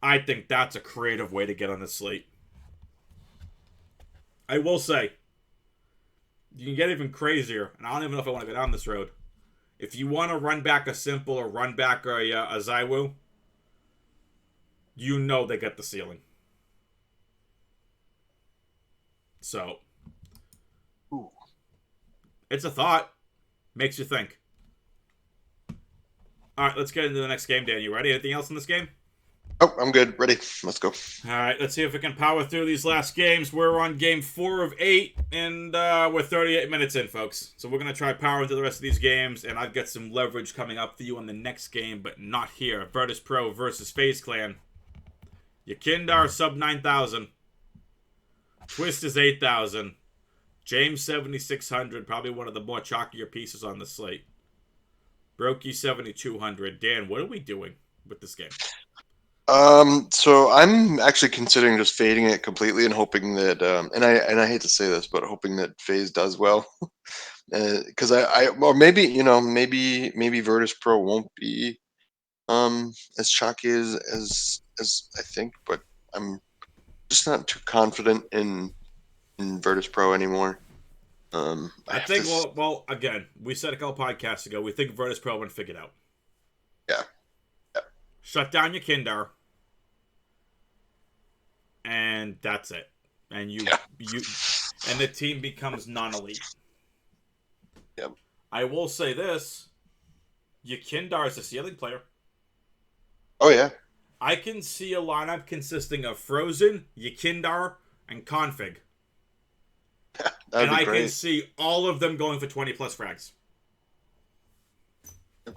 I think that's a creative way to get on the slate. I will say, you can get even crazier, and I don't even know if I want to go down this road. If you want to run back a Simple or run back a Zywoo, you know they get the ceiling. So, it's a thought. Makes you think. All right, let's get into the next game, Dan. You ready? Anything else in this game? Oh, I'm good. Ready. Let's go. All right, let's see if we can power through these last games. We're on game 4 of 8, and we're 38 minutes in, folks. So we're going to try powering through the rest of these games, and I've got some leverage coming up for you on the next game, but not here. Virtus Pro versus FaZe Clan. Yakindar sub 9,000. Twist is 8,000. James 7,600, probably one of the more chalkier pieces on the slate. Brokey 7,200. Dan, what are we doing with this game? So I'm actually considering just fading it completely and hoping that, and I hate to say this, but hoping that FaZe does well, because or maybe maybe Virtus Pro won't be as chalky as I think, but I'm just not too confident in Virtus Pro anymore. I think well again, we said a couple podcasts ago, we think Virtus Pro went figured out. Yeah. Shut down your Kindar. And that's it. And you and the team becomes non-elite. Yep. I will say this. Yakindar is a ceiling player. Oh yeah. I can see a lineup consisting of Frozen, Yakindar, and Config. And I can see all of them going for 20 plus frags. Yep.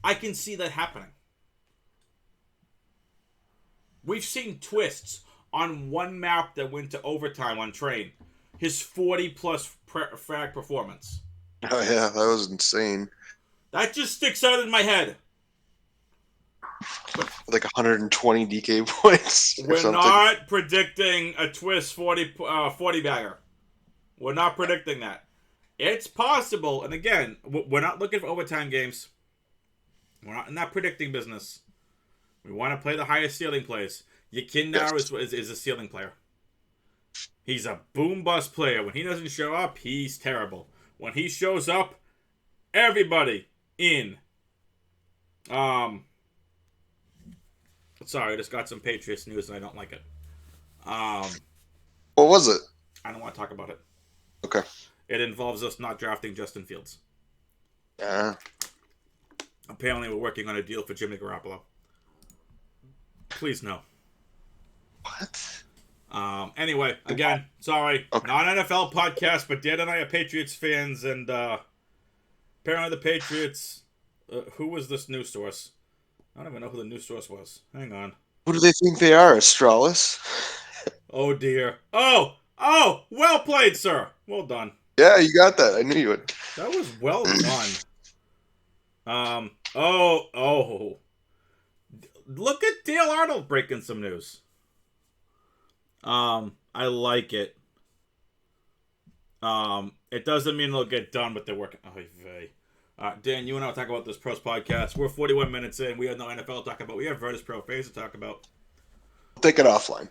I can see that happening. We've seen twists on one map that went to overtime on Train. his 40-plus frag performance. Oh, yeah, that was insane. That just sticks out in my head. Like 120 DK points or We're something. not predicting a twist 40 bagger. We're not predicting that. It's possible, and again, we're not looking for overtime games. We're not in that predicting business. We want to play the highest ceiling plays. Yakindar is a ceiling player. He's a boom bust player. When he doesn't show up, he's terrible. When he shows up, everybody in. Sorry, I just got some Patriots news and I don't like it. What was it? I don't want to talk about it. Okay. It involves us not drafting Justin Fields. Yeah. Apparently, we're working on a deal for Jimmy Garoppolo. Please no. What? Anyway, again, sorry. Okay. Not an NFL podcast, but Dad and I are Patriots fans, and apparently the Patriots... who was this news source? I don't even know who the news source was. Hang on. Who do they think they are, Astralis? Oh, dear. Oh! Well played, sir. Well done. Yeah, you got that. I knew you would. That was well done. Look at Dale Arnold breaking some news. I like it. It doesn't mean they'll get done, but they're working. Oh, vey. Dan, you and I will talk about this pros podcast. We're 41 minutes in. We have no NFL to talk about. We have Virtus Pro Phase to talk about. Take it offline.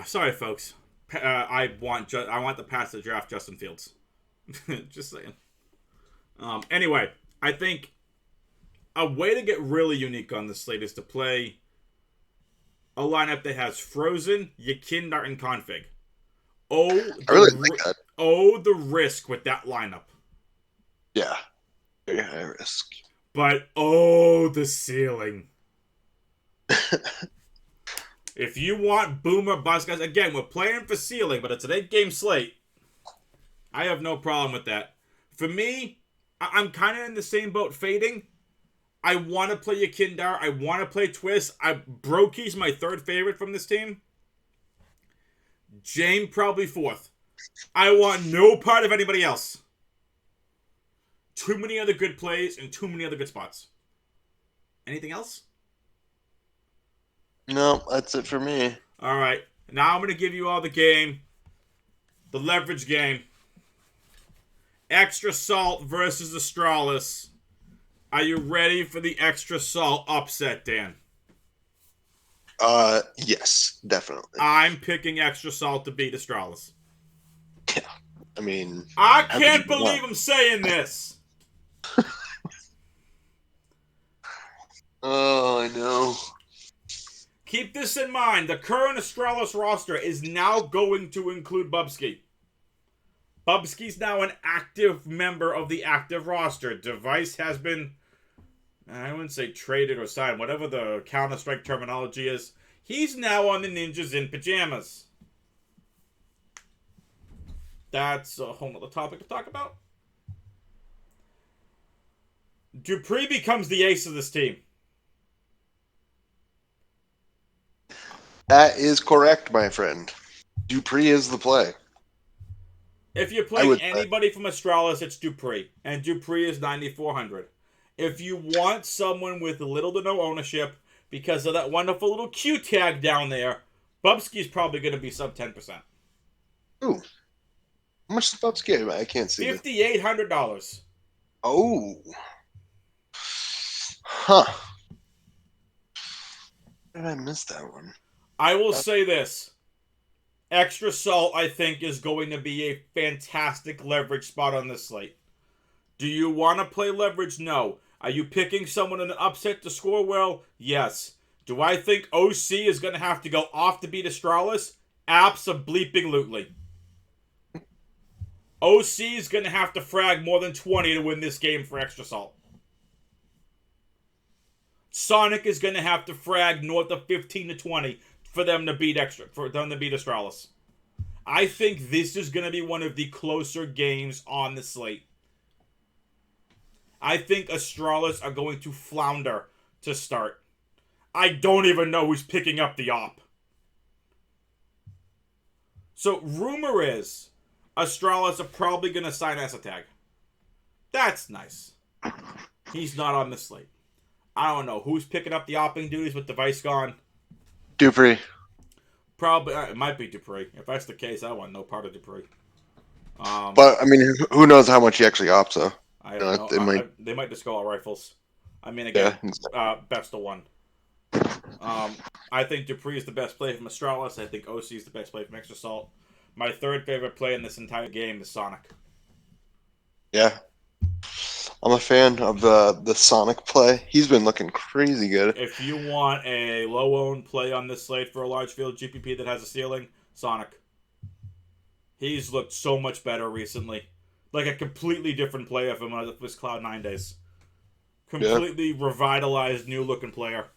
Sorry, folks. I want the Pats to draft Justin Fields. Just saying. Anyway, I think a way to get really unique on this slate is to play a lineup that has Frozen, Yakindar, and Config. I really like that. Oh, the risk with that lineup. Yeah. Very high risk. But, the ceiling. If you want boomer bust, guys, again, we're playing for ceiling, but it's an 8-game slate. I have no problem with that. For me, I'm kind of in the same boat fading. I want to play Yakindar. I want to play Twist. Brokey's my third favorite from this team. Jane probably fourth. I want no part of anybody else. Too many other good plays and too many other good spots. Anything else? No, that's it for me. All right. Now I'm going to give you all the game. The leverage game. Extra Salt versus Astralis. Are you ready for the Extra Salt upset, Dan? Yes, definitely. I'm picking Extra Salt to beat Astralis. Yeah. I mean... I can't believe I'm saying this. Oh, I know. Keep this in mind. The current Astralis roster is now going to include Bubsky. Bubsky's now an active member of the active roster. Device has been, I wouldn't say traded or signed, whatever the Counter-Strike terminology is. He's now on the Ninjas in Pajamas. That's a whole other topic to talk about. Dupree becomes the ace of this team. That is correct, my friend. Dupree is the play. If you're playing anybody from Astralis, it's Dupree. And Dupree is 9,400. If you want someone with little to no ownership because of that wonderful little Q tag down there, Bubsky's probably going to be sub 10%. Ooh. How much does Bubsky get? I can't see it. $5,800. Oh. Huh. How did I miss that one? I will say this. Extra Salt, I think, is going to be a fantastic leverage spot on this slate. Do you want to play leverage? No. Are you picking someone in an upset to score well? Yes. Do I think OC is going to have to go off to beat Astralis? Abso-bleeping-lutely. OC is going to have to frag more than 20 to win this game for Extra Salt. Sonic is going to have to frag north of 15 to 20 for them to beat Astralis. I think this is going to be one of the closer games on the slate. I think Astralis are going to flounder to start. I don't even know who's picking up the op. So, rumor is Astralis are probably going to sign as a tag. That's nice. He's not on the slate. I don't know. Who's picking up the opping duties with device gone? Dupree. Probably. It might be Dupree. If that's the case, I want no part of Dupree. But, I mean, who knows how much he actually opts, though. I don't know. They might just go all rifles. I mean, again, best of one. I think Dupree is the best play from Astralis. I think OC is the best play from Extra Salt. My third favorite play in this entire game is Sonic. Yeah. I'm a fan of the Sonic play. He's been looking crazy good. If you want a low-owned play on this slate for a large field GPP that has a ceiling, Sonic. He's looked so much better recently. Like a completely different player from his Cloud9 days. Completely revitalized, new-looking player.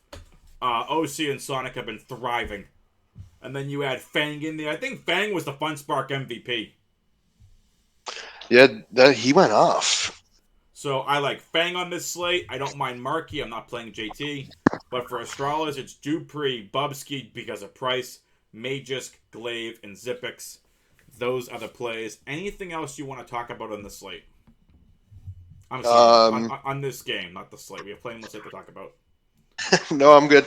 OC and Sonic have been thriving. And then you add Fang in there. I think Fang was the FunSpark MVP. Yeah, he went off. So I like Fang on this slate. I don't mind Markey. I'm not playing JT. But for Astralis, it's Dupree, Bubsky because of price, Magisk, Glaive, and Zippix. Those are the plays. Anything else you want to talk about on the slate? I'm sorry, on this game, not the slate. We have plenty more slate to talk about. No, I'm good.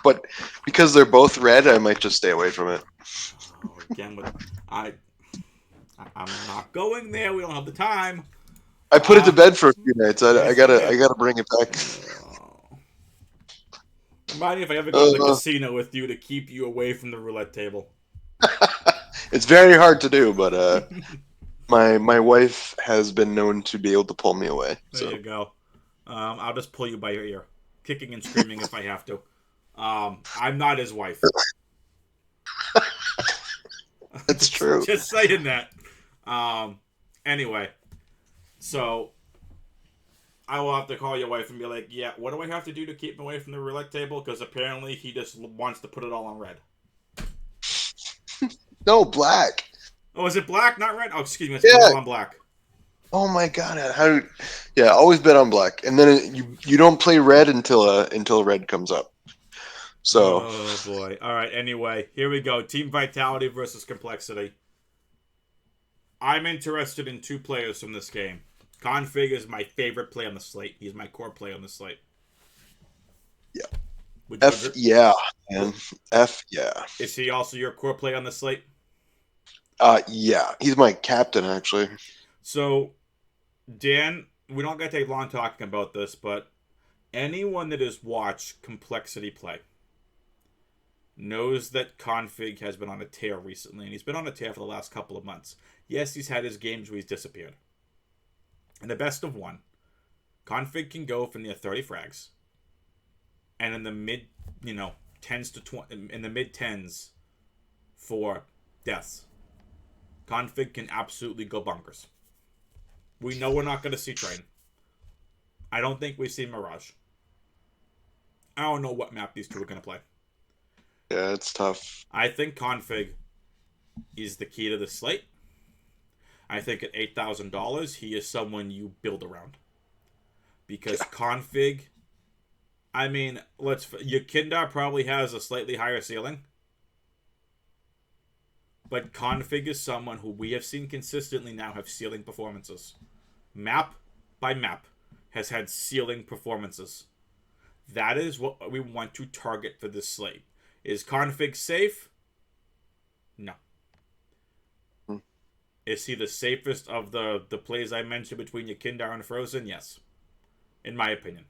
But because they're both red, I might just stay away from it. Oh, again, I'm not going there. We don't have the time. I put it to bed for a few nights. I gotta bring it back. Remind me if I ever go to the casino with you to keep you away from the roulette table. It's very hard to do, but my wife has been known to be able to pull me away. There you go. I'll just pull you by your ear, kicking and screaming if I have to. I'm not his wife. That's true. Just saying that. Anyway, so I will have to call your wife and be like, yeah, what do I have to do to keep him away from the roulette table? Because apparently he just wants to put it all on red. No, black. Oh, is it black, not red? Oh, excuse me. It's all on black. Oh my god! Always bet on black, and then you don't play red until red comes up. So. Oh boy! All right. Anyway, here we go. Team Vitality versus Complexity. I'm interested in two players from this game. Config is my favorite play on the slate. He's my core play on the slate. Yeah. Man. Is he also your core play on the slate? Yeah. He's my captain, actually. So, Dan, we don't got to take long talking about this, but anyone that has watched Complexity play knows that Config has been on a tear recently, and he's been on a tear for the last couple of months. Yes, he's had his games where he's disappeared. In the best of one, Config can go from near 30 frags, and in the mid, 10s to 20, in the mid 10s for deaths. Config can absolutely go bonkers. We know we're not going to see Train. I don't think we see Mirage. I don't know what map these two are going to play. Yeah, it's tough. I think Config is the key to the slate. I think at $8,000, he is someone you build around. Because Config, I mean, Yakindar probably has a slightly higher ceiling. But Config is someone who we have seen consistently now have ceiling performances. Map by map has had ceiling performances. That is what we want to target for this slate. Is Config safe? No. Is he the safest of the plays I mentioned between Yakindar and Frozen? Yes. In my opinion.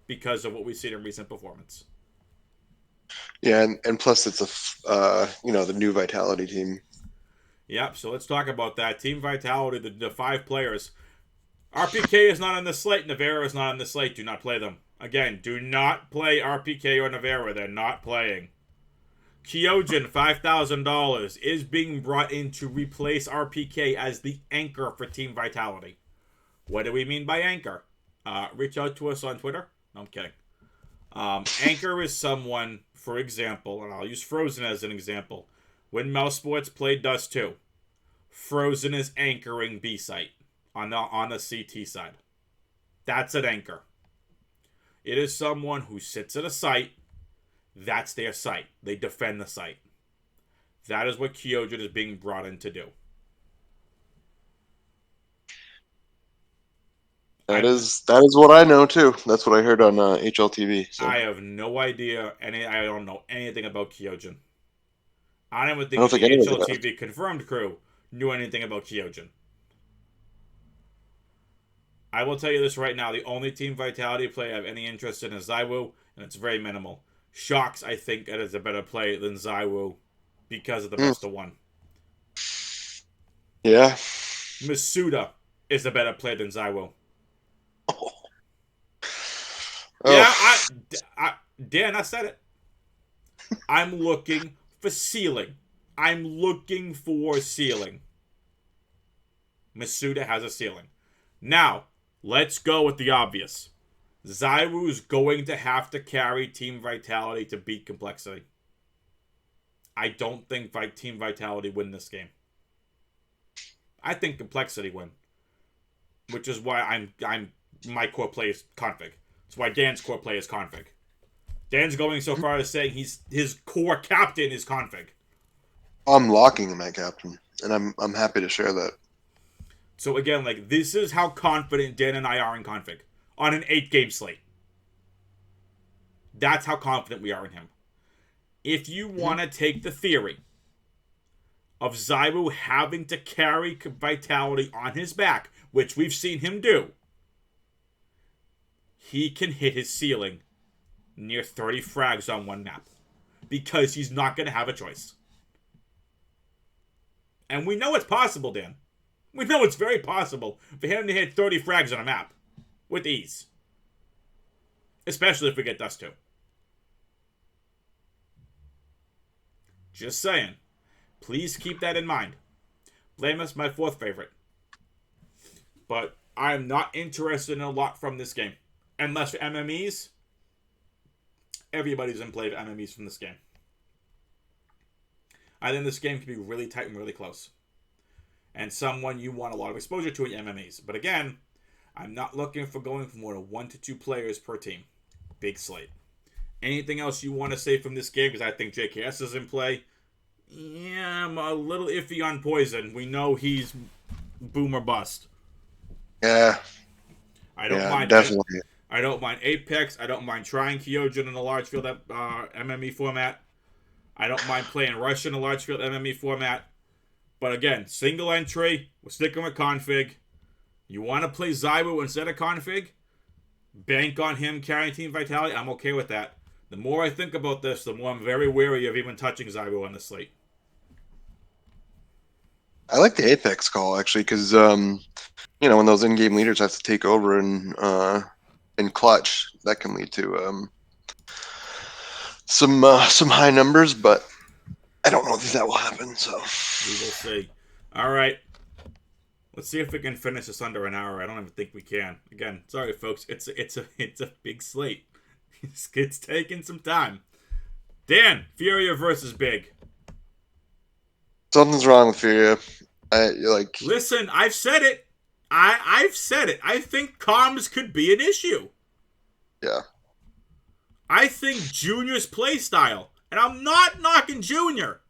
Because of what we've seen in recent performance. Yeah, and plus it's the new Vitality team. Yep, so let's talk about that. Team Vitality, the 5 players. RPK is not on the slate. Navarra is not on the slate. Do not play them. Again, do not play RPK or Navarra. They're not playing. Kyojin, $5,000, is being brought in to replace RPK as the anchor for Team Vitality. What do we mean by anchor? Reach out to us on Twitter. No, I'm kidding. Anchor is someone, for example, and I'll use Frozen as an example. When Mouse Sports played Dust 2, Frozen is anchoring B site on the CT side. That's an anchor. It is someone who sits at a site. That's their site. They defend the site. That is what Kyojin is being brought in to do. That is what I know too. That's what I heard on HLTV. So I have no idea. I don't know anything about Kyojin. I don't even I think don't that think the anyone does. HLTV confirmed crew knew anything about Kyojin. I will tell you this right now. The only Team Vitality play I have any interest in is Zywoo, and it's very minimal. Shocks, I think, it is a better play than Zywoo because of the best of one. Yeah. Masuda is a better play than Zywoo. Oh. Yeah, Dan, I said it. I'm looking for ceiling. I'm looking for ceiling. Masuda has a ceiling. Now, let's go with the obvious. Zywoo's going to have to carry Team Vitality to beat Complexity. I don't think Team Vitality win this game. I think Complexity win, which is why my core play is config. That's why Dan's core play is config. Dan's going so far as saying his core captain is config. I'm locking him at captain, and I'm happy to share that. So again, like, this is how confident Dan and I are in config on an 8-game slate. That's how confident we are in him. If you want to take the theory of Zywoo having to carry Vitality on his back, which we've seen him do, he can hit his ceiling near 30 frags on one map because he's not going to have a choice. And we know it's possible, Dan. We know it's very possible for him to hit 30 frags on a map with ease. Especially if we get Dust 2. Just saying. Please keep that in mind. Blameless, my fourth favorite. But I'm not interested in a lot from this game. Unless for MMEs, everybody's in play of MMEs from this game. I think this game can be really tight and really close. And someone you want a lot of exposure to in MMEs. But again, I'm not looking for going for more than 1 to 2 players per team. Big slate. Anything else you want to say from this game? Because I think JKS is in play. Yeah, I'm a little iffy on Poison. We know he's boom or bust. Yeah. I don't mind. Definitely. I don't mind Apex. I don't mind trying Kyojin in a large field MME format. I don't mind playing Rush in a large field MME format. But again, single entry. We're sticking with config. You want to play Zywoo instead of config? Bank on him carrying Team Vitality. I'm okay with that. The more I think about this, the more I'm very wary of even touching Zywoo on the slate. I like the Apex call actually, because when those in-game leaders have to take over in clutch, that can lead to some high numbers, but I don't know if that will happen. So we will see. All right. Let's see if we can finish this under an hour. I don't even think we can. Again, sorry folks. It's a big slate. It's taking some time. Dan, Furia versus Big. Something's wrong with Furia. Listen, I've said it. I've said it. I think comms could be an issue. Yeah. I think Junior's play style, and I'm not knocking Junior.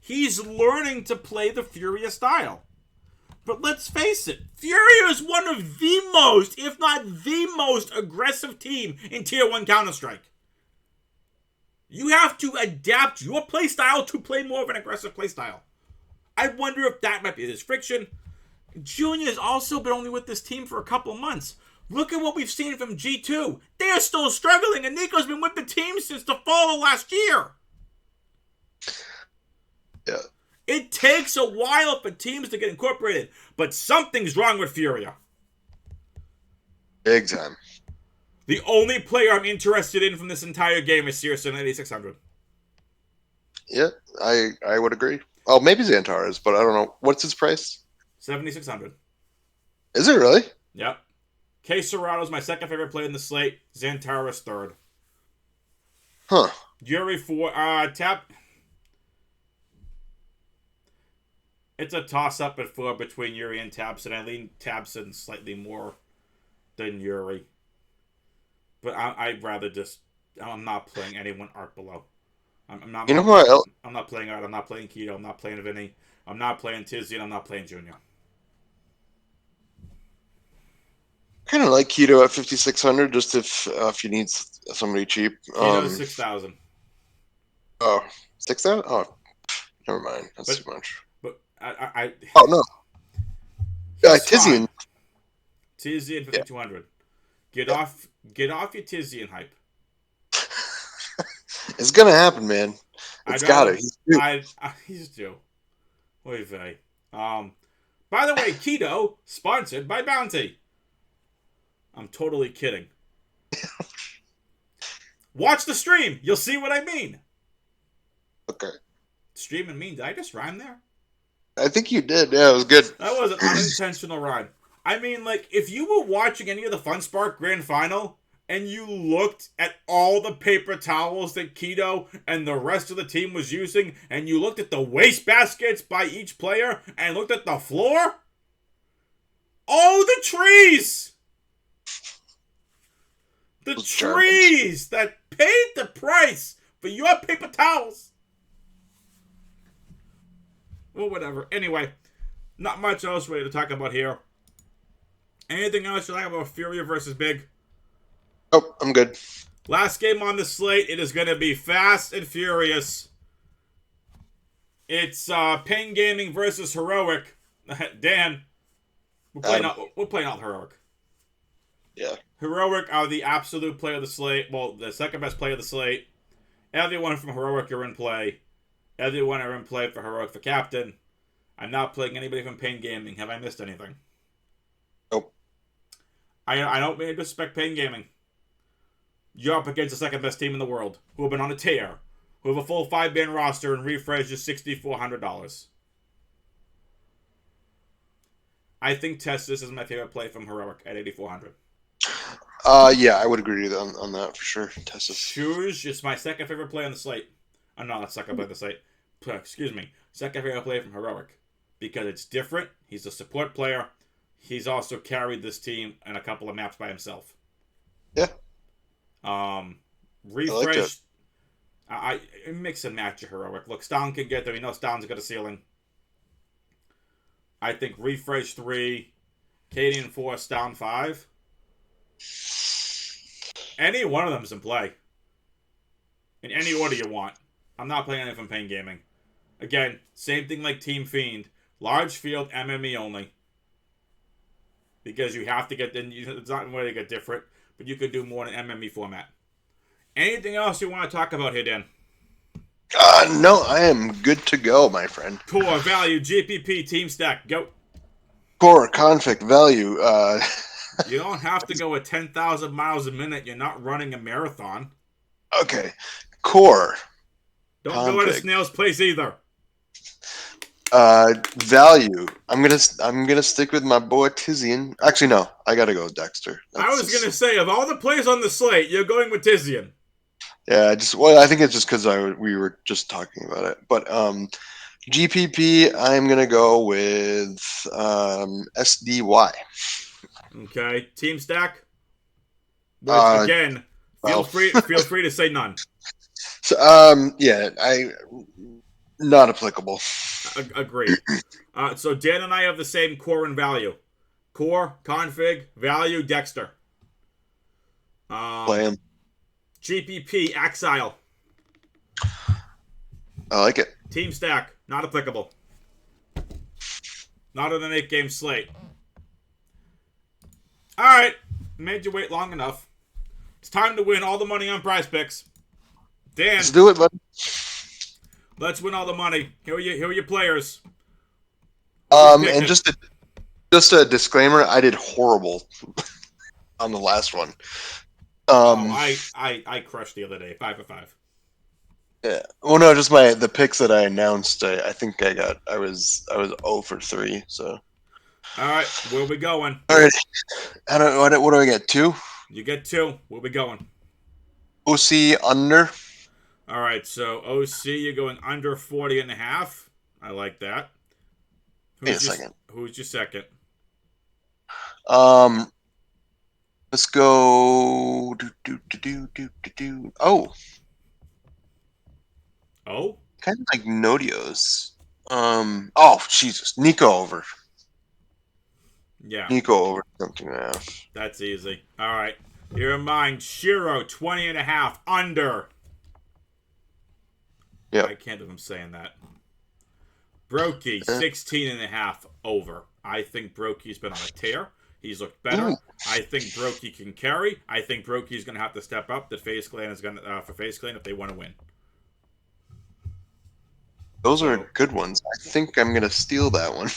He's learning to play the Furia style. But let's face it, Furia is one of the most, if not the most, aggressive team in Tier 1 Counter-Strike. You have to adapt your playstyle to play more of an aggressive playstyle. I wonder if that might be this friction. Junior's also been only with this team for a couple months. Look at what we've seen from G2. They are still struggling, and Nico's been with the team since the fall of last year. Yeah. It takes a while for teams to get incorporated, but something's wrong with Furia. Big time. The only player I'm interested in from this entire game is Searson at 8600. Yeah, I would agree. Oh, maybe Xantar is, but I don't know. What's his price? 7600. Is it really? Yep. K Serrato's my second favorite player in the slate. Xantar is third. Huh. Yuri 4. Tap. It's a toss-up at 4 between Yuri and Tabson. I lean Tabson slightly more than Yuri. But I'd rather just... I'm not playing anyone arc below. I'm You know not who I playing. I'm not playing Art. I'm not playing Keto. I'm not playing Vinny. I'm not playing Tizzy, and I'm not playing Junior. kind of like Keto at 5,600, just if you need somebody cheap. Keto's 6,000. Oh, 6,000? Oh, never mind. That's But too much. but Oh no, he's Tizian. fine. Tizzy and Yeah. 5,200. Yeah. Get off your Tizzy and hype. It's gonna happen, man. I'd It's got rather it. He's cute. he's due. Oy vey. By the way, Keto sponsored by Bounty. I'm totally kidding. Watch the stream. You'll see what I mean. Okay. Stream and mean. Did I just rhyme there? I think you did. Yeah, it was good. That was an unintentional rhyme. I mean, like, if you were watching any of the Fun Spark Grand Final and you looked at all the paper towels that Keto and the rest of the team was using, and you looked at the waste baskets by each player and looked at the floor, oh, the trees! The Those trees that paid the price for your paper towels. Well, whatever. Anyway, not much else really to talk about here. Anything else you like about Furia versus Big? Oh, I'm good. Last game on the slate, it is going to be Fast and Furious. It's Pain Gaming versus Heroic. Dan, we're playing out Heroic. Yeah. Heroic are the absolute player of the slate. Well, the second best player of the slate. Everyone from Heroic are in play. Everyone are in play for Heroic for captain. I'm not playing anybody from Pain Gaming. Have I missed anything? Nope. I don't mean to disrespect Pain Gaming. You're up against the second best team in the world, who have been on a tear, who have a full 5-man roster and refresh is $6,400. I think Testis is my favorite play from Heroic at 8,400. Yeah, I would agree with you on that for sure. Tessus. Shuj is my second favorite play on the slate. I'm not second play on the slate. Excuse me. Second favorite play from Heroic. Because it's different. He's a support player. He's also carried this team in a couple of maps by himself. Yeah. Refresh. I mix and match a Heroic. Look, Stalin can get there. We know Stalin's got a ceiling. I think Refresh 3, Cadian 4, Stalin 5. Any one of them is in play. In any order you want. I'm not playing anything from Pain Gaming. Again, same thing like Team Fiend. Large field, MME only. Because you have to get... It's not way to get different. But you can do more in an MME format. Anything else you want to talk about here, Dan? No, I am good to go, my friend. Core, value, GPP, team stack, go. Core, conflict, value. You don't have to go at 10,000 miles a minute. You're not running a marathon. Okay. Core. Don't config. go at a snail's pace either. Value. I'm gonna stick with my boy Tizian. Actually, no. I gotta go with Dexter. I was gonna say, of all the plays on the slate, you're going with Tizian. Yeah, I think it's just because we were just talking about it. But GPP, I'm gonna go with SDY. Okay, team stack. Which again, feel free to say none. So yeah, not applicable. Agreed. So Dan and I have the same core and value. Core, config, value, Dexter. Play him. GPP, Exile. I like it. Team stack, not applicable. Not on an 8-game slate. Alright, made you wait long enough. It's time to win all the money on Prize Picks. Dan. Let's do it, bud. Let's win all the money. Here are your players. And just a disclaimer, I did horrible on the last one. I crushed the other day, 5 for 5. Yeah. Well, no, just the picks that I announced. I think I was 0 for 3. So. All right, where we going? All right. What do I get? 2. You get 2. Where we going? OC under. All right, so OC, you're going under 40.5. I like that. Wait a second. Who's your second? Let's go. Oh. Oh? Kind of like Nodio's. Oh, Jesus. Nico over. Yeah, Nico over 17.5. that's easy. All right. You're in mind. Shiro, 20.5 under. Yep. I can't believe I'm saying that. Brokey, Uh, 16.5 over. I think Brokey's been on a tear. He's looked better. Ooh, I think Brokey can carry. I think Brokey's going to have to step up. The Face Clan is going to for Face Clan if they want to win. those So are good ones. I think I'm going to steal that one.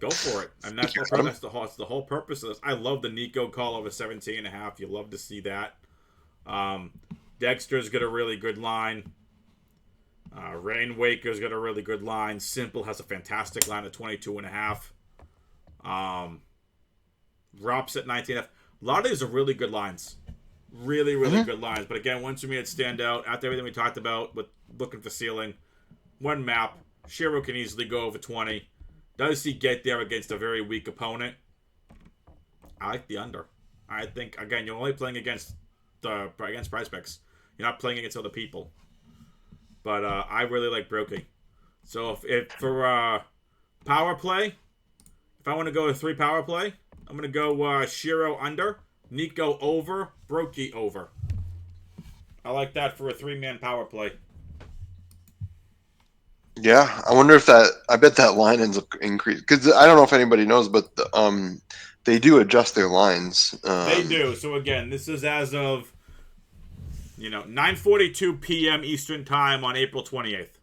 go for it. And Thank you, Adam. that's the whole purpose of this. I love the Nico call over 17.5. You love to see that. Dexter's got a really good line. Rainwaker's got a really good line. Simple has a fantastic line at 22.5. Rops at 19.5. A lot of these are really good lines. Really, really good lines. But again, once we made it stand out, after everything we talked about with looking for ceiling, one map, Shiro can easily go over 20. Does he get there against a very weak opponent? I like the under. I think, again, you're only playing against prize picks. You're not playing against other people. But I really like Brokey. So if for power play, if I want to go with 3 power play, I'm going to go Shiro under, Nico over, Brokey over. I like that for a 3-man power play. Yeah, I wonder if I bet that line ends up increasing. Because I don't know if anybody knows, but they do adjust their lines. They do. So again, this is as of 9:42 p.m. Eastern Time on April 28th.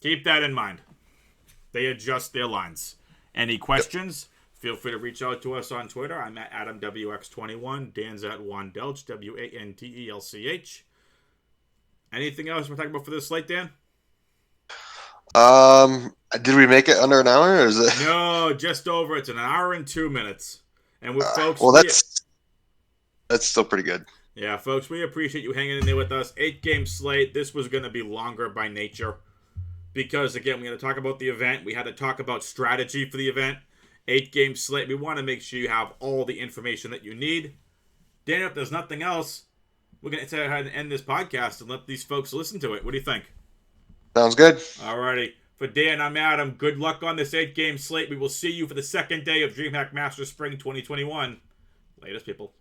Keep that in mind. They adjust their lines. Any questions? Feel free to reach out to us on Twitter. I'm at AdamWX21. Dan's at Wandelch, WANTELCH. Anything else we're talking about for this slate, Dan? Did we make it under an hour, or is it? No, just over. It's an hour and 2 minutes. And with folks, well, that's still pretty good. Yeah, folks, we appreciate you hanging in there with us. 8-game slate. This was going to be longer by nature because, again, we had to talk about the event. We had to talk about strategy for the event. 8-game slate. We want to make sure you have all the information that you need. Daniel, if there's nothing else, we're going to go ahead and end this podcast and let these folks listen to it. What do you think? Sounds good. Alrighty. For Dan, I'm Adam. Good luck on this 8-game slate. We will see you for the second day of Dreamhack Masters Spring 2021. Latest, people.